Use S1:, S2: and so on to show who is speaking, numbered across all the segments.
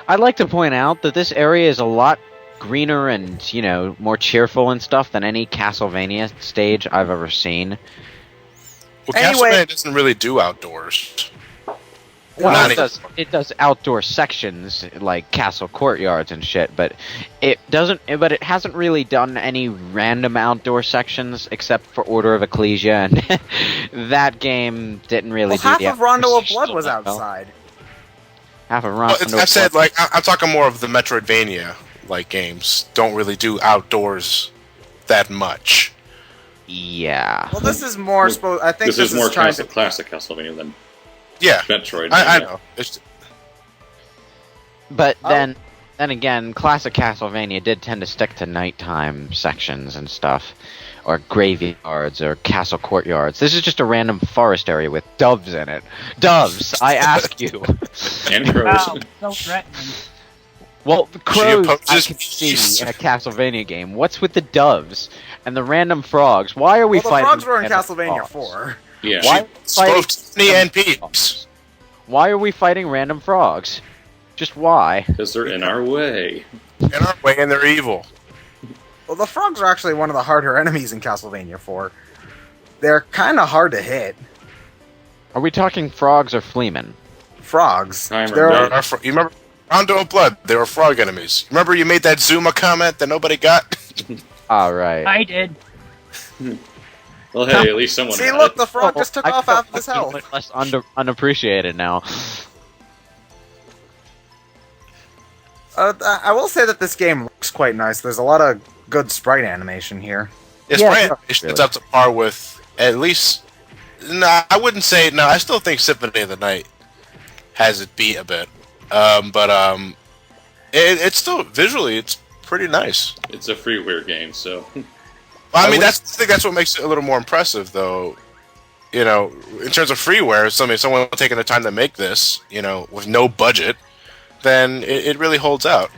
S1: I'd like to point out that this area is a lot greener and, more cheerful and stuff than any Castlevania stage I've ever seen.
S2: Well, Castlevania doesn't really do outdoors.
S1: Well, it does outdoor sections like castle courtyards and shit, but it doesn't. But it hasn't really done any random outdoor sections except for Order of Ecclesia, and that game didn't really.
S3: Half of Rondo of Blood was outside.
S1: Half of Rondo.
S2: Well, I said I'm talking more of the Metroidvania games. Don't really do outdoors that much.
S1: Yeah.
S3: Well, this is more. I think
S4: this is more classic Castlevania than.
S2: Yeah,
S4: Metroid.
S2: I know.
S1: But then again, classic Castlevania did tend to stick to nighttime sections and stuff, or graveyards, or castle courtyards. This is just a random forest area with doves in it. Doves, I ask you.
S4: And crows.
S5: Wow, so threatening.
S1: Well, the crows I can see in a Castlevania game. What's with the doves and the random frogs? Why are we fighting?
S3: The frogs were in Castlevania 4.
S4: Yeah.
S1: Why
S2: NPs?
S1: Why are we fighting random frogs? Just why?
S4: Because they're in our way.
S2: In our way, and they're evil.
S3: Well, the frogs are actually one of the harder enemies in Castlevania 4. They're kind of hard to hit.
S1: Are we talking frogs or fleamen?
S3: Frogs.
S2: You remember Rondo of Blood? They were frog enemies. Remember you made that Zuma comment that nobody got?
S1: Alright.
S5: I did.
S4: Well, hey, at least someone.
S3: See, look, the frog just took off half of his health.
S1: Less unappreciated now.
S3: I will say that this game looks quite nice. There's a lot of good sprite animation here.
S2: Yeah, sprite animation is up to par with at least. No, I wouldn't say. No, I still think Symphony of the Night has it beat a bit. It's still visually, it's pretty nice.
S4: It's a freeware game, so.
S2: I mean, I think that's what makes it a little more impressive, though. In terms of freeware, someone taking the time to make this, with no budget, then it really holds out.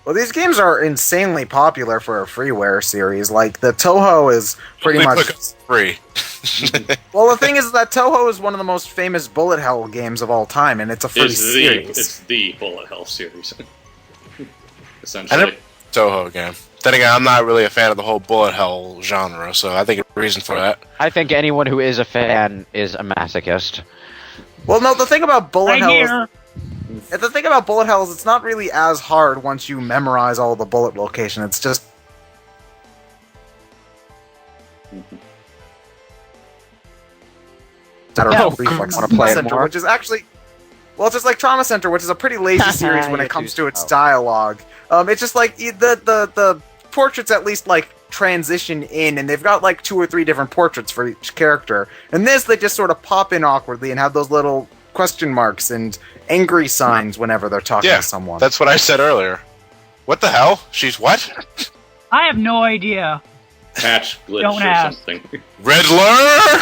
S3: Well, these games are insanely popular for a freeware series. Like, the Touhou is pretty much
S2: free.
S3: Well, the thing is that Touhou is one of the most famous bullet hell games of all time, and it's a free series.
S4: It's the bullet hell series. Essentially.
S2: I never Touhou game. Then again, I'm not really a fan of the whole bullet hell genre, so I think a reason for that.
S1: I think anyone who is a fan is a masochist.
S3: Well, no, the thing about bullet hell
S5: is...
S3: The thing about bullet hell is it's not really as hard once you memorize all the bullet location. It's just... I don't know, Reflex
S1: want to play it more?
S3: Which is actually... Well, it's just like Trauma Center, which is a pretty lazy series when it comes to its dialogue. It's just like the portraits at least transition in, and they've got 2 or 3 different portraits for each character. And this, they just sort of pop in awkwardly and have those little question marks and angry signs whenever they're talking to someone.
S2: That's what I said earlier. What the hell? She's what?
S5: I have no idea.
S4: Patch glitch
S5: Don't
S4: or
S5: ask.
S4: something.
S2: Riddler!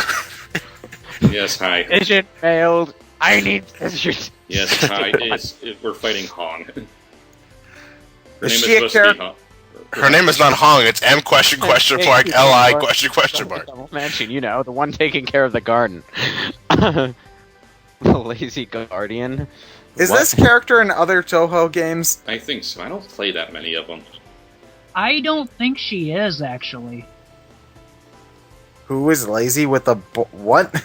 S4: Yes, hi.
S1: Vision failed. I need vision.
S4: Yes, hi. We're fighting Hong. Her
S3: Is she a character?
S2: Her name is not Hong, it's M question mark L-I question mark.
S1: Mention, the one taking care of the garden. The lazy guardian.
S3: Is this character in other Touhou games?
S4: I think so. I don't play that many of them.
S5: I don't think she is, actually.
S3: Who is lazy with the... what?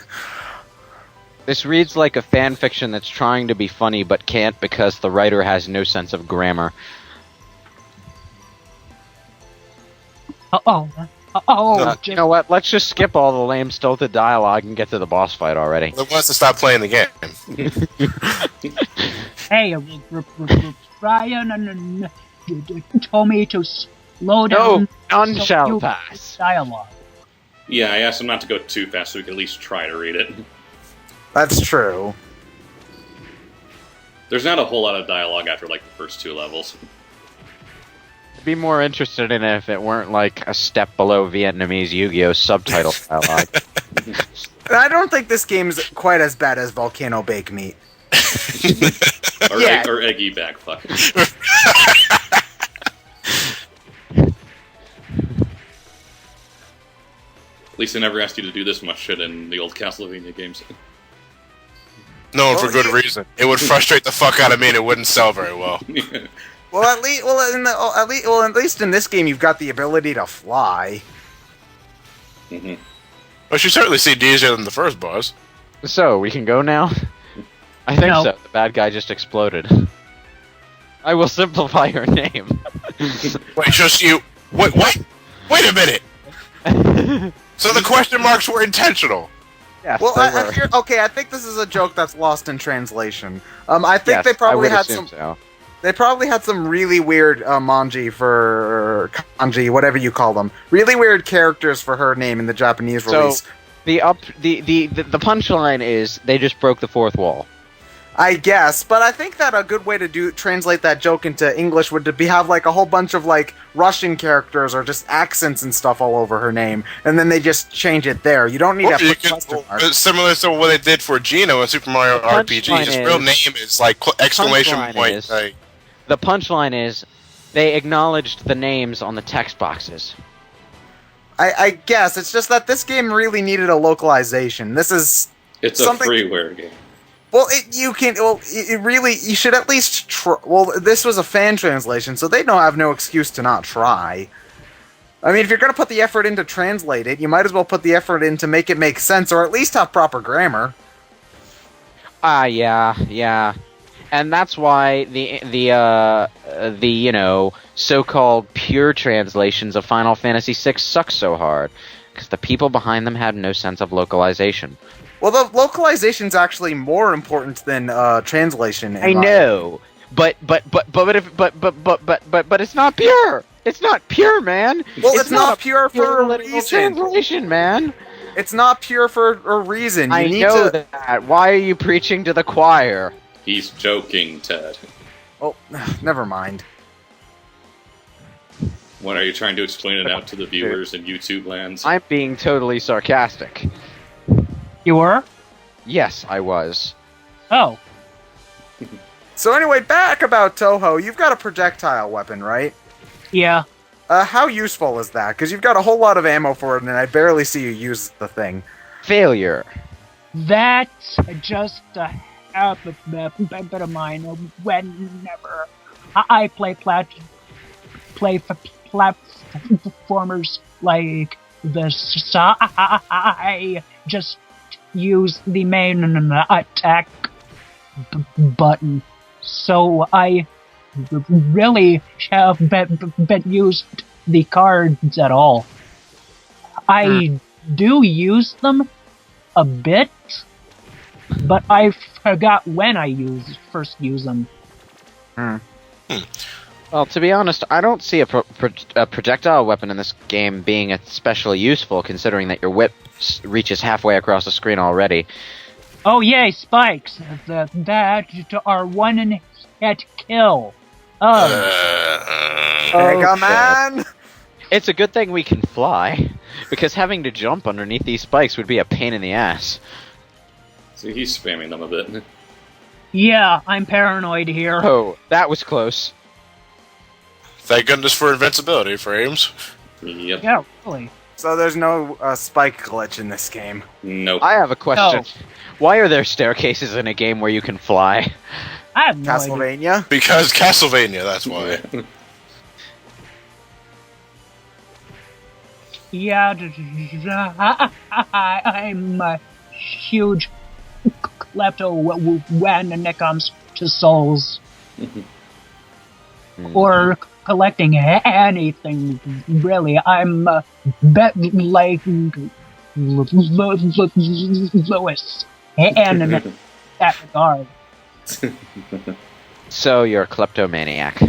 S1: This reads like a fan fiction that's trying to be funny but can't because the writer has no sense of grammar. You know what? Let's just skip all the lame stilted dialogue and get to the boss fight already.
S2: It wants to stop playing the game.
S5: Hey, Brian told me to slow down.
S1: No, none shall pass.
S5: Dialogue.
S4: Yeah, I asked him not to go too fast so we could at least try to read it.
S3: That's true.
S4: There's not a whole lot of dialogue after the first 2 levels.
S1: I'd be more interested in it if it weren't a step below Vietnamese Yu-Gi-Oh! Subtitle dialogue.
S3: I don't think this game's quite as bad as Volcano Bake Meat.
S4: Or Eggy Backfuck. At least they never asked you to do this much shit in the old Castlevania games.
S2: No, for good reason. It would frustrate the fuck out of me, and it wouldn't sell very well.
S3: Well, at least in this game, you've got the ability to fly.
S4: Mm-hmm.
S2: Well, you certainly seemed easier than the first boss.
S1: So, we can go now? I think
S5: No.
S1: so. The bad guy just exploded. I will simplify your name.
S2: Wait, just you. Wait, what? Wait a minute. So the question marks were intentional.
S1: Yes,
S3: Well,
S1: they
S3: I
S1: were.
S3: think this is a joke that's lost in translation. I think
S1: Yes,
S3: they probably
S1: I would
S3: had
S1: assume
S3: some.
S1: so.
S3: They probably had some really weird manji for kanji, whatever you call them. Really weird characters for her name in the Japanese
S1: So-
S3: release.
S1: The punchline is they just broke the fourth wall.
S3: I guess, but I think that a good way to translate that joke into English would be have like a whole bunch of like Russian characters or just accents and stuff all over her name, and then they just change it there. You don't need
S2: Or
S3: to
S2: you
S3: put
S2: could-
S3: question marks.
S2: similar to what they did for Gino in Super Mario RPG.
S1: punchline
S2: His real
S1: is-
S2: name is like exclamation
S1: punchline
S2: point.
S1: is-
S2: Like,
S1: The punchline is they acknowledged the names on the text boxes.
S3: I guess it's just that this game really needed a localization. This is
S4: It's
S3: something-
S4: a freeware game.
S3: well, it really you should at least try. Well, this was a fan translation, so they don't have no excuse to not try. I mean, if you're gonna put the effort in to translate it, you might as well put the effort in to make it make sense, or at least have proper grammar.
S1: Yeah. And that's why the so-called pure translations of Final Fantasy VI suck so hard, because the people behind them had no sense of localization.
S3: Well, the localization's actually more important than translation. in
S1: I
S3: my-
S1: know, but it's not pure. It's not pure, man.
S3: Well, it's not
S1: a
S3: pure for a
S1: literal
S3: reason.
S1: translation, man.
S3: It's not pure for a reason. You
S1: I
S3: need
S1: know
S3: to.
S1: that. Why are you preaching to the choir?
S4: He's joking, Ted.
S3: Oh, never mind.
S4: When are you trying to explain it out to the viewers in YouTube lands?
S1: I'm being totally sarcastic.
S5: You were?
S1: Yes, I was.
S5: Oh.
S3: So anyway, back about Touhou. You've got a projectile weapon, right?
S5: Yeah.
S3: How useful is that? Because you've got a whole lot of ammo for it, and I barely see you use the thing.
S1: Failure.
S5: That's just a habit of mine. Whenever I play platformers like this, I just use the main attack button. So I really have been used the cards at all. I do use them a bit, but I forgot when I first use them.
S1: Well, to be honest, I don't see a projectile weapon in this game being especially useful, considering that your whip reaches halfway across the screen already.
S5: Oh yay, spikes! That are one hit kill.
S3: Mega Man!
S1: It's a good thing we can fly, because having to jump underneath these spikes would be a pain in the ass.
S4: See, he's spamming them a bit.
S5: Yeah, I'm paranoid here.
S1: Oh, that was close.
S2: thank goodness for invincibility frames.
S4: Yep.
S5: Yeah, really.
S3: So there's no spike glitch in this game.
S4: Nope.
S1: I have a question. Why are there staircases in a game where you can fly?
S5: I have no idea.
S3: Castlevania?
S2: Because Castlevania, that's why.
S5: Yeah, I'm a huge klepto when it comes to souls. Or collecting anything, really. I'm bet like Lewis and in that regard.
S1: So you're a kleptomaniac.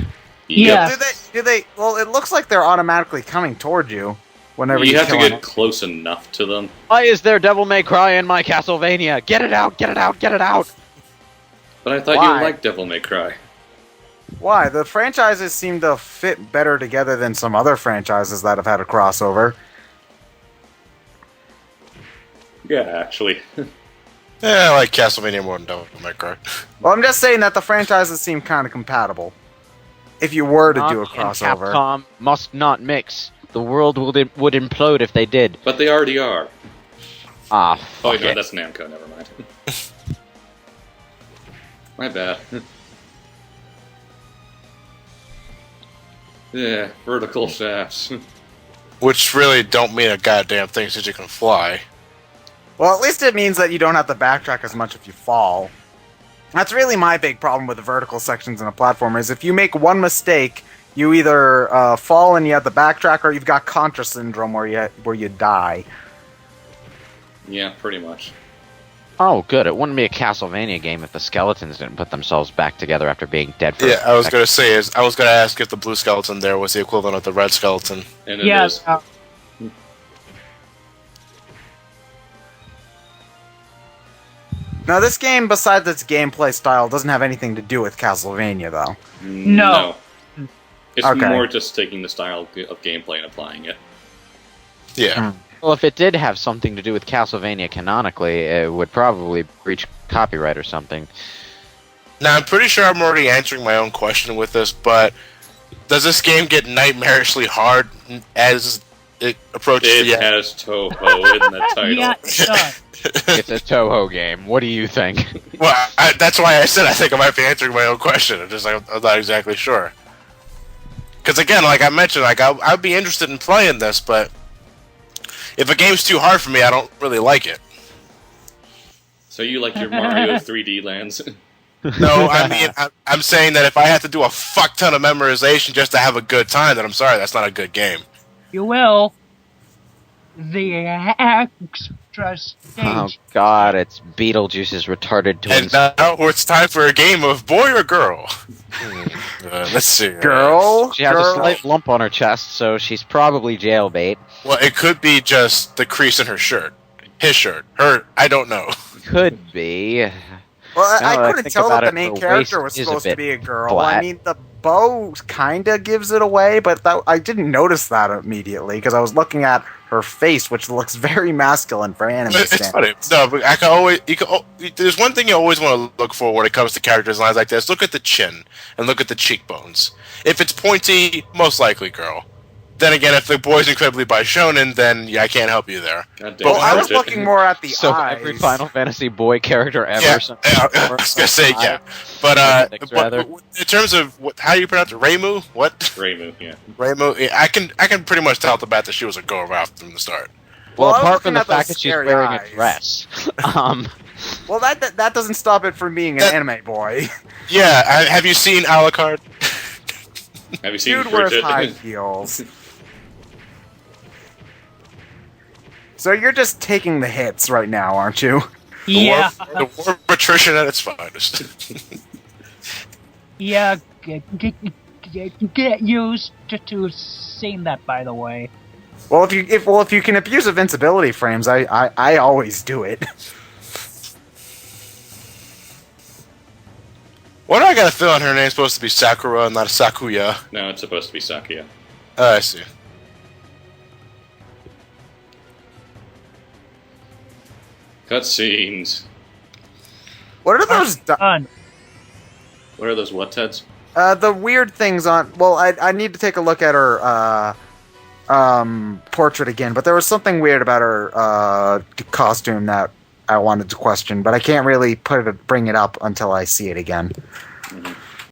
S5: Yeah.
S3: Do they? Well, it looks like they're automatically coming toward you whenever
S4: You have to
S3: kill
S4: get
S3: an-
S4: close enough to them.
S1: Why is there Devil May Cry in my Castlevania? Get it out! Get it out! Get it out!
S4: But I thought
S3: Why?
S4: you liked Devil May Cry.
S3: Why? The franchises seem to fit better together than some other franchises that have had a crossover.
S4: Yeah, actually.
S2: Yeah, I like Castlevania more than Devil May Cry.
S3: Well, I'm just saying that the franchises seem kind of compatible. If you were to do a
S1: Not and
S3: crossover.
S1: Capcom must not mix. The world would implode if they did.
S4: But they already are.
S1: Ah,
S4: Oh,
S1: fuck
S4: no,
S1: it.
S4: that's Namco, never mind. My bad. Yeah, vertical shafts.
S2: Which really don't mean a goddamn thing since you can fly.
S3: Well, at least it means that you don't have to backtrack as much if you fall. That's really my big problem with the vertical sections in a platformer, is if you make one mistake, you either fall and you have to backtrack, or you've got Contra Syndrome where you die.
S4: Yeah, pretty much.
S1: Oh, good. It wouldn't be a Castlevania game if the skeletons didn't put themselves back together after being dead for.
S2: Yeah, I was gonna ask if the blue skeleton there was the equivalent of the red skeleton.
S4: And it
S5: Yeah.
S4: is.
S3: Now, this game, besides its gameplay style, doesn't have anything to do with Castlevania, though.
S5: No.
S4: It's
S3: Okay.
S4: more just taking the style of gameplay and applying it.
S2: Yeah.
S1: Well, if it did have something to do with Castlevania canonically, it would probably breach copyright or something.
S2: Now, I'm pretty sure I'm already answering my own question with this, but does this game get nightmarishly hard as it approaches
S4: It
S2: the end?
S4: has Toho in the title.
S5: Yeah, it does.
S1: It's a Toho game. What do you think?
S2: Well, that's why I said I think I might be answering my own question. I'm not exactly sure. Because again, like I mentioned, like I'd be interested in playing this, but if a game's too hard for me, I don't really like it.
S4: So you like your Mario 3D lands?
S2: No, I mean, I'm saying that if I have to do a fuck ton of memorization just to have a good time, then I'm sorry, that's not a good game.
S5: You will. The extra stage.
S1: Oh God, it's Beetlejuice's retarded
S2: And
S1: twins.
S2: now it's time for a game of boy or girl. Let's see.
S3: Girl?
S1: She has
S3: Girl?
S1: a slight lump on her chest, so she's probably jailbait.
S2: Well, it could be just the crease in her shirt. His shirt. Her, I don't know.
S1: Could be.
S3: Well,
S1: Now
S3: I
S1: that I
S3: couldn't
S1: think
S3: tell
S1: about
S3: that the
S1: it,
S3: main
S1: her
S3: character
S1: waist
S3: was
S1: is a
S3: supposed to
S1: bit
S3: be a girl.
S1: flat.
S3: I mean, the bow kinda gives it away, but I didn't notice that immediately because I was looking at her face, which looks very masculine for anime
S2: It's
S3: standards.
S2: funny. No, but I can always. There's one thing you always want to look for when it comes to character designs like this. Look at the chin and look at the cheekbones. If it's pointy, most likely girl. Then again, if the boy's incredibly by shonen, then yeah, I can't help you there.
S4: God damn
S3: Well,
S4: it,
S3: I was
S4: Bridget.
S3: looking more at the
S1: So
S3: eyes.
S1: every Final Fantasy boy character ever.
S2: Yeah,
S1: since-
S2: I was gonna say yeah, but
S1: Six, rather.
S2: in terms of how do you pronounce it, Reimu? What?
S4: Reimu, yeah.
S2: Reimu? Yeah, I can pretty much tell at the bat that she was a girl right from the start.
S1: Well,
S3: Well, I was
S1: apart from
S3: looking
S1: the
S3: at those
S1: fact that she's
S3: scary
S1: wearing
S3: eyes.
S1: a dress.
S3: Well, that doesn't stop it from being an
S2: That-
S3: anime boy.
S2: Yeah, have you seen Alucard?
S4: Have you seen
S3: Dude wears
S4: Bridget?
S3: high heels. So you're just taking the hits right now, aren't you?
S5: Yeah.
S2: The war of attrition at its finest.
S5: Yeah. Get used to seeing that, by the way.
S3: Well, if you can abuse invincibility frames, I always do it.
S2: Why do I got a feeling her name's supposed to be Sakura and not Sakuya?
S4: No, it's supposed to be Sakuya.
S2: Oh, I see.
S4: Cutscenes.
S3: What are those?
S5: Fun.
S4: What are those what, Teds?
S3: The weird things on. Well, I need to take a look at her portrait again, but there was something weird about her costume that I wanted to question, but I can't really bring it up until I see it again.